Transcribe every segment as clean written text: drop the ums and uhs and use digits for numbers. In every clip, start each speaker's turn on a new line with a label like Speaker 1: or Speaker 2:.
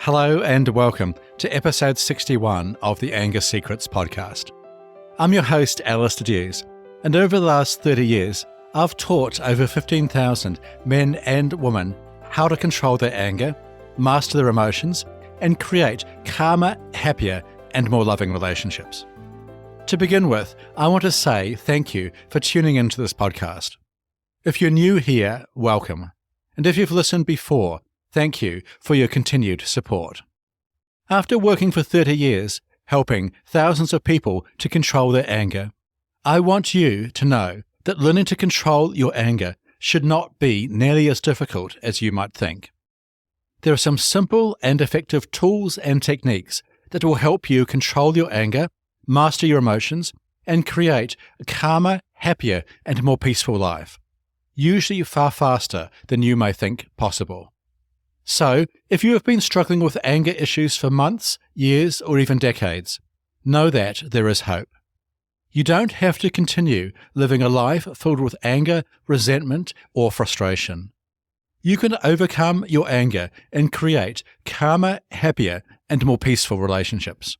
Speaker 1: Hello and welcome to episode 61 of the Anger Secrets podcast. I'm your host, Alastair Duhs, and over the last 30 years, I've taught over 15,000 men and women how to control their anger, master their emotions, and create calmer, happier, and more loving relationships. To begin with, I want to say thank you for tuning into this podcast. If you're new here, welcome. And if you've listened before, thank you for your continued support. After working for 30 years, helping thousands of people to control their anger, I want you to know that learning to control your anger should not be nearly as difficult as you might think. There are some simple and effective tools and techniques that will help you control your anger, master your emotions, and create a calmer, happier, and more peaceful life, usually far faster than you may think possible. So, if you have been struggling with anger issues for months, years, or even decades, know that there is hope. You don't have to continue living a life filled with anger, resentment, or frustration. You can overcome your anger and create calmer, happier, and more peaceful relationships.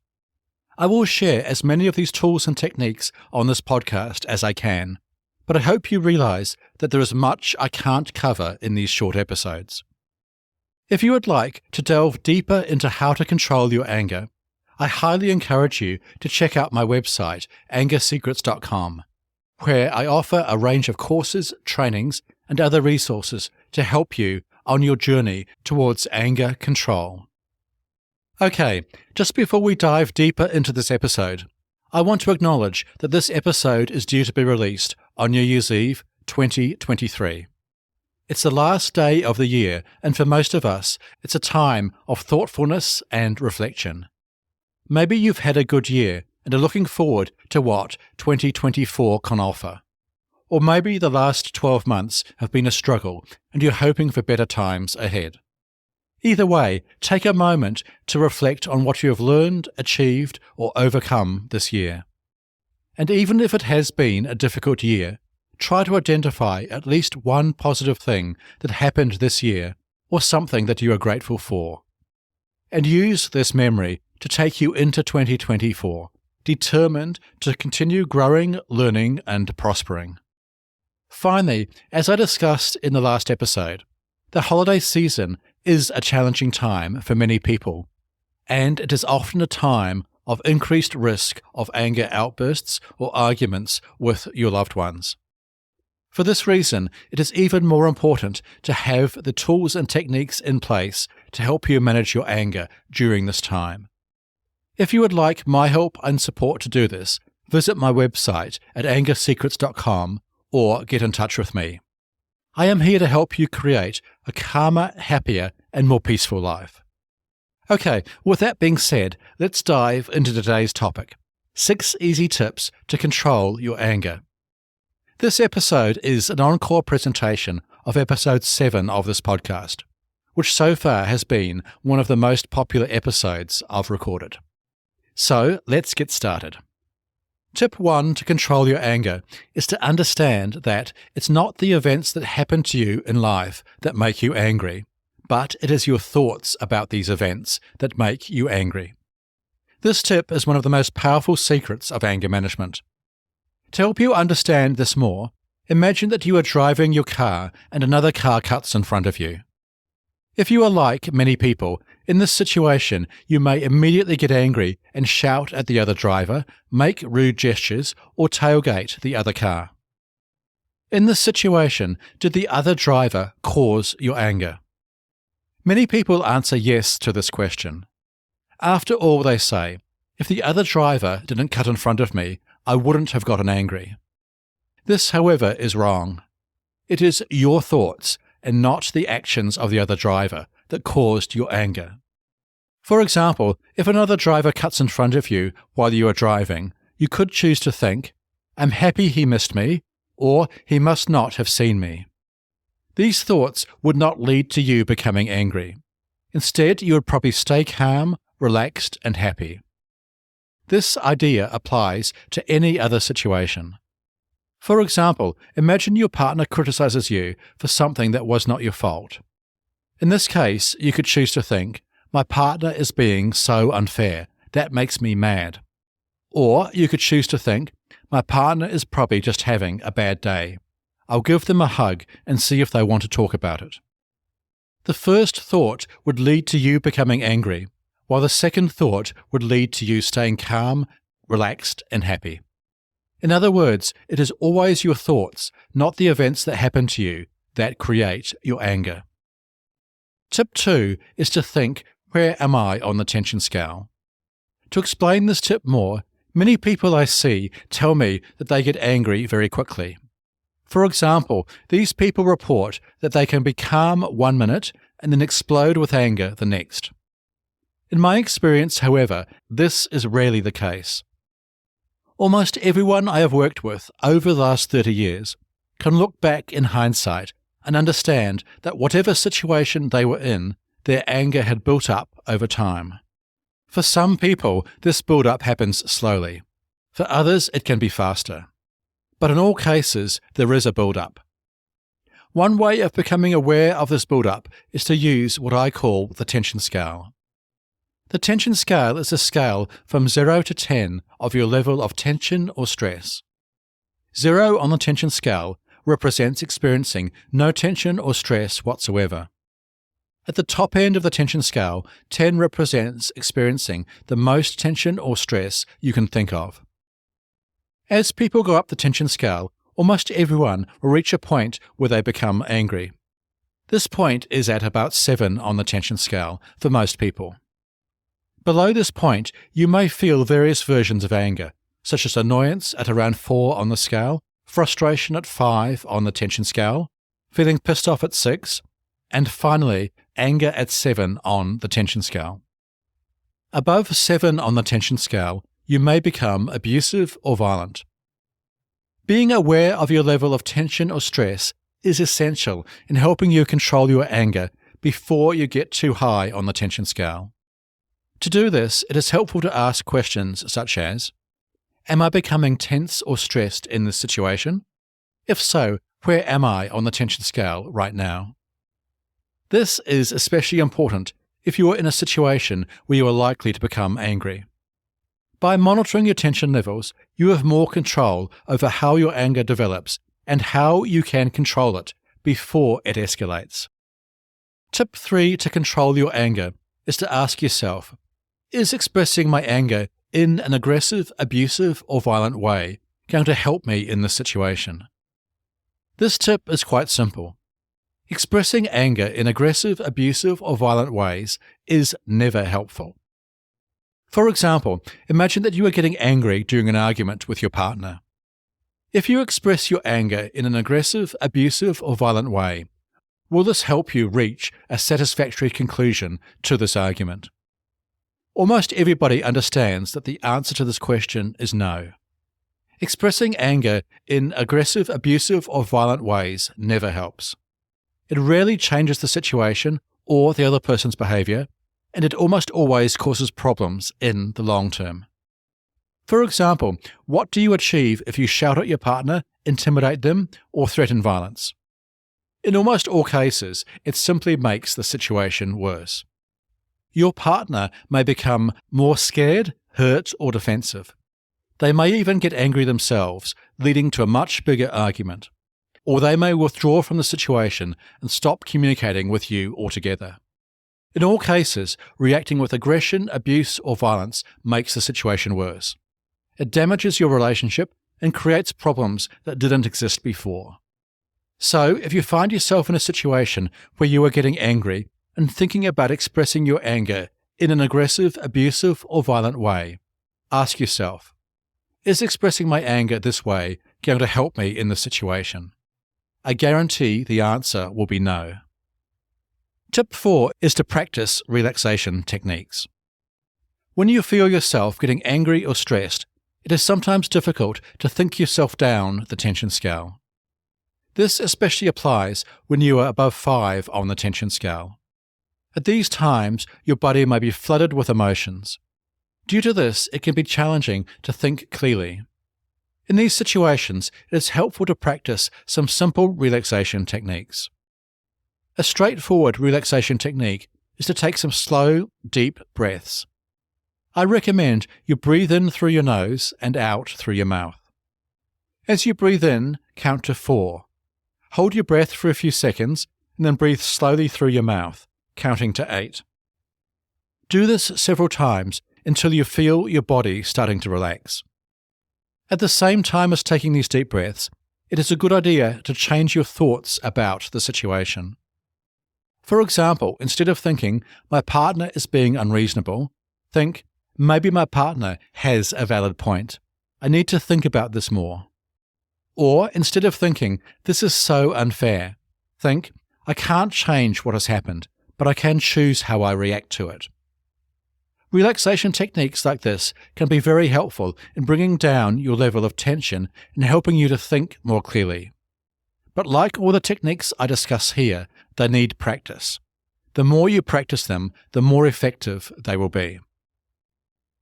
Speaker 1: I will share as many of these tools and techniques on this podcast as I can, but I hope you realize that there is much I can't cover in these short episodes. If you would like to delve deeper into how to control your anger, I highly encourage you to check out my website, angersecrets.com, where I offer a range of courses, trainings, and other resources to help you on your journey towards anger control. Okay, just before we dive deeper into this episode, I want to acknowledge that this episode is due to be released on New Year's Eve 2023. It's the last day of the year, and for most of us, it's a time of thoughtfulness and reflection. Maybe you've had a good year and are looking forward to what 2024 can offer. Or maybe the last 12 months have been a struggle and you're hoping for better times ahead. Either way, take a moment to reflect on what you have learned, achieved, or overcome this year. And even if it has been a difficult year, try to identify at least one positive thing that happened this year or something that you are grateful for. And use this memory to take you into 2024, determined to continue growing, learning, and prospering. Finally, as I discussed in the last episode, the holiday season is a challenging time for many people, and it is often a time of increased risk of anger outbursts or arguments with your loved ones. For this reason, it is even more important to have the tools and techniques in place to help you manage your anger during this time. If you would like my help and support to do this, visit my website at angersecrets.com or get in touch with me. I am here to help you create a calmer, happier, and more peaceful life. Okay, with that being said, let's dive into today's topic: 6 easy tips to control your anger. This episode is an encore presentation of episode 7 of this podcast, which so far has been one of the most popular episodes I've recorded. So let's get started. Tip 1 to control your anger is to understand that it's not the events that happen to you in life that make you angry, but it is your thoughts about these events that make you angry. This tip is one of the most powerful secrets of anger management. To help you understand this more, imagine that you are driving your car and another car cuts in front of you. If you are like many people, in this situation you may immediately get angry and shout at the other driver, make rude gestures, or tailgate the other car. In this situation, did the other driver cause your anger? Many people answer yes to this question. After all, they say, if the other driver didn't cut in front of me, I wouldn't have gotten angry. This, however, is wrong. It is your thoughts and not the actions of the other driver that caused your anger. For example, if another driver cuts in front of you while you are driving, you could choose to think, I'm happy he missed me, or he must not have seen me. These thoughts would not lead to you becoming angry. Instead, you would probably stay calm, relaxed, and happy. This idea applies to any other situation. For example, imagine your partner criticizes you for something that was not your fault. In this case, you could choose to think, My partner is being so unfair. That makes me mad. Or you could choose to think, my partner is probably just having a bad day. I'll give them a hug and see if they want to talk about it. The first thought would lead to you becoming angry, while the second thought would lead to you staying calm, relaxed, and happy. In other words, it is always your thoughts, not the events that happen to you, that create your anger. Tip 2 is to think, where am I on the tension scale? To explain this tip more, many people I see tell me that they get angry very quickly. For example, these people report that they can be calm 1 minute and then explode with anger the next. In my experience, however, this is rarely the case. Almost everyone I have worked with over the last 30 years can look back in hindsight and understand that whatever situation they were in, their anger had built up over time. For some people, this build-up happens slowly. For others, it can be faster. But in all cases, there is a build-up. One way of becoming aware of this build-up is to use what I call the tension scale. The tension scale is a scale from 0 to 10 of your level of tension or stress. 0 on the tension scale represents experiencing no tension or stress whatsoever. At the top end of the tension scale, 10 represents experiencing the most tension or stress you can think of. As people go up the tension scale, almost everyone will reach a point where they become angry. This point is at about 7 on the tension scale for most people. Below this point, you may feel various versions of anger, such as annoyance at around 4 on the scale, frustration at 5 on the tension scale, feeling pissed off at 6, and finally, anger at 7 on the tension scale. Above 7 on the tension scale, you may become abusive or violent. Being aware of your level of tension or stress is essential in helping you control your anger before you get too high on the tension scale. To do this, it is helpful to ask questions such as, am I becoming tense or stressed in this situation? If so, where am I on the tension scale right now? This is especially important if you are in a situation where you are likely to become angry. By monitoring your tension levels, you have more control over how your anger develops and how you can control it before it escalates. Tip 3 to control your anger is to ask yourself, is expressing my anger in an aggressive, abusive, or violent way going to help me in this situation? This tip is quite simple. Expressing anger in aggressive, abusive, or violent ways is never helpful. For example, imagine that you are getting angry during an argument with your partner. If you express your anger in an aggressive, abusive, or violent way, will this help you reach a satisfactory conclusion to this argument? Almost everybody understands that the answer to this question is no. Expressing anger in aggressive, abusive, or violent ways never helps. It rarely changes the situation or the other person's behavior, and it almost always causes problems in the long term. For example, what do you achieve if you shout at your partner, intimidate them, or threaten violence? In almost all cases, it simply makes the situation worse. Your partner may become more scared, hurt, or defensive. They may even get angry themselves, leading to a much bigger argument. Or they may withdraw from the situation and stop communicating with you altogether. In all cases, reacting with aggression, abuse, or violence makes the situation worse. It damages your relationship and creates problems that didn't exist before. So, if you find yourself in a situation where you are getting angry and thinking about expressing your anger in an aggressive, abusive, or violent way, ask yourself, is expressing my anger this way going to help me in this situation? I guarantee the answer will be no. Tip 4 is to practice relaxation techniques. When you feel yourself getting angry or stressed, it is sometimes difficult to think yourself down the tension scale. This especially applies when you are above 5 on the tension scale. At these times, your body may be flooded with emotions. Due to this, it can be challenging to think clearly. In these situations, it is helpful to practice some simple relaxation techniques. A straightforward relaxation technique is to take some slow, deep breaths. I recommend you breathe in through your nose and out through your mouth. As you breathe in, count to 4. Hold your breath for a few seconds and then breathe slowly through your mouth, counting to 8. Do this several times until you feel your body starting to relax. At the same time as taking these deep breaths, it is a good idea to change your thoughts about the situation. For example, instead of thinking, my partner is being unreasonable, think, maybe my partner has a valid point. I need to think about this more. Or instead of thinking, this is so unfair, think, I can't change what has happened, but I can choose how I react to it. Relaxation techniques like this can be very helpful in bringing down your level of tension and helping you to think more clearly. But like all the techniques I discuss here, they need practice. The more you practice them, the more effective they will be.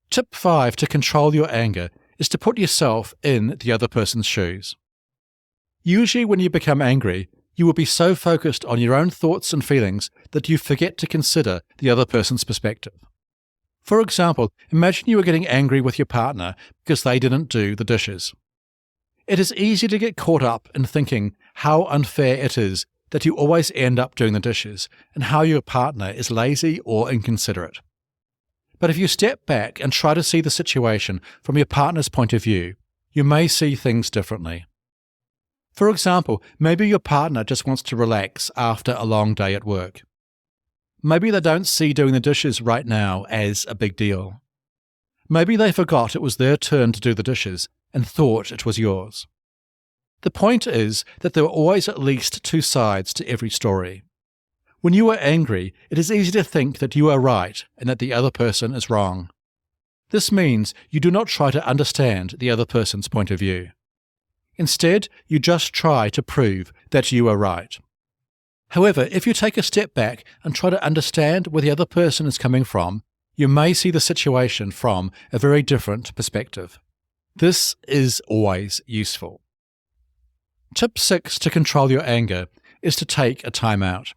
Speaker 1: Tip 5 to control your anger is to put yourself in the other person's shoes. Usually when you become angry, you will be so focused on your own thoughts and feelings that you forget to consider the other person's perspective. For example, imagine you are getting angry with your partner because they didn't do the dishes. It is easy to get caught up in thinking how unfair it is that you always end up doing the dishes and how your partner is lazy or inconsiderate. But if you step back and try to see the situation from your partner's point of view, you may see things differently. For example, maybe your partner just wants to relax after a long day at work. Maybe they don't see doing the dishes right now as a big deal. Maybe they forgot it was their turn to do the dishes and thought it was yours. The point is that there are always at least 2 sides to every story. When you are angry, it is easy to think that you are right and that the other person is wrong. This means you do not try to understand the other person's point of view. Instead, you just try to prove that you are right. However, if you take a step back and try to understand where the other person is coming from, you may see the situation from a very different perspective. This is always useful. Tip 6 to control your anger is to take a time out.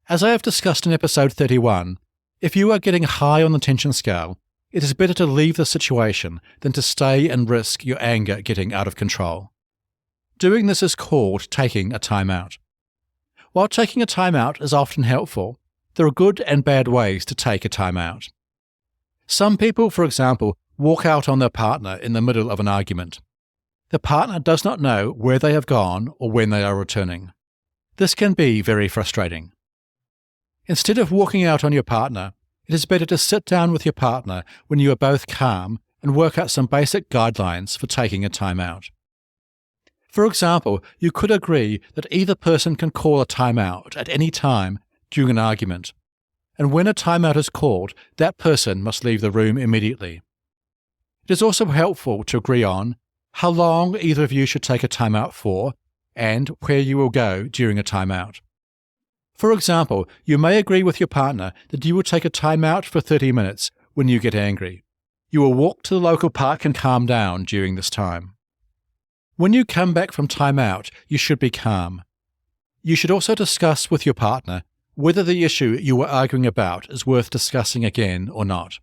Speaker 1: As I have discussed in episode 31, if you are getting high on the tension scale, it is better to leave the situation than to stay and risk your anger getting out of control. Doing this is called taking a time out. While taking a time out is often helpful, there are good and bad ways to take a time out. Some people, for example, walk out on their partner in the middle of an argument. The partner does not know where they have gone or when they are returning. This can be very frustrating. Instead of walking out on your partner, it is better to sit down with your partner when you are both calm and work out some basic guidelines for taking a time out. For example, you could agree that either person can call a timeout at any time during an argument, and when a timeout is called, that person must leave the room immediately. It is also helpful to agree on how long either of you should take a timeout for and where you will go during a timeout. For example, you may agree with your partner that you will take a timeout for 30 minutes when you get angry. You will walk to the local park and calm down during this time. When you come back from timeout, you should be calm. You should also discuss with your partner whether the issue you were arguing about is worth discussing again or not.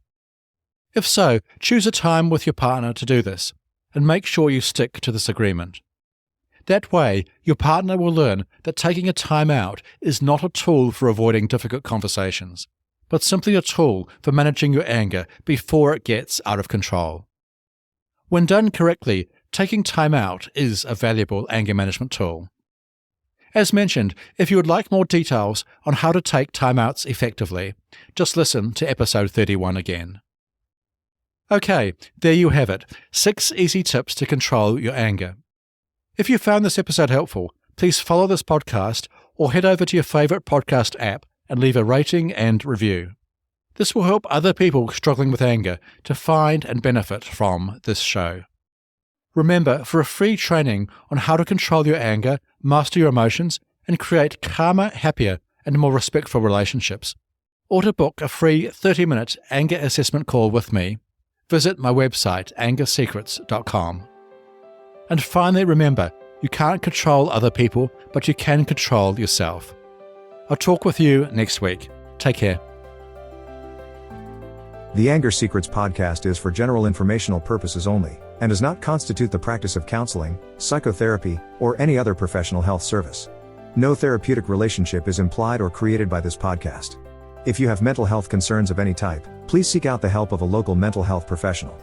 Speaker 1: If so, choose a time with your partner to do this, and make sure you stick to this agreement. That way, your partner will learn that taking a time out is not a tool for avoiding difficult conversations, but simply a tool for managing your anger before it gets out of control. When done correctly, taking time out is a valuable anger management tool. As mentioned, if you would like more details on how to take timeouts effectively, just listen to episode 31 again. Okay, there you have it, 6 easy tips to control your anger. If you found this episode helpful, please follow this podcast or head over to your favourite podcast app and leave a rating and review. This will help other people struggling with anger to find and benefit from this show. Remember, for a free training on how to control your anger, master your emotions, and create calmer, happier, and more respectful relationships, or to book a free 30-minute anger assessment call with me, visit my website, angersecrets.com. And finally, remember, you can't control other people, but you can control yourself. I'll talk with you next week. Take care.
Speaker 2: The Anger Secrets podcast is for general informational purposes only, and does not constitute the practice of counseling, psychotherapy, or any other professional health service. No therapeutic relationship is implied or created by this podcast. If you have mental health concerns of any type, please seek out the help of a local mental health professional.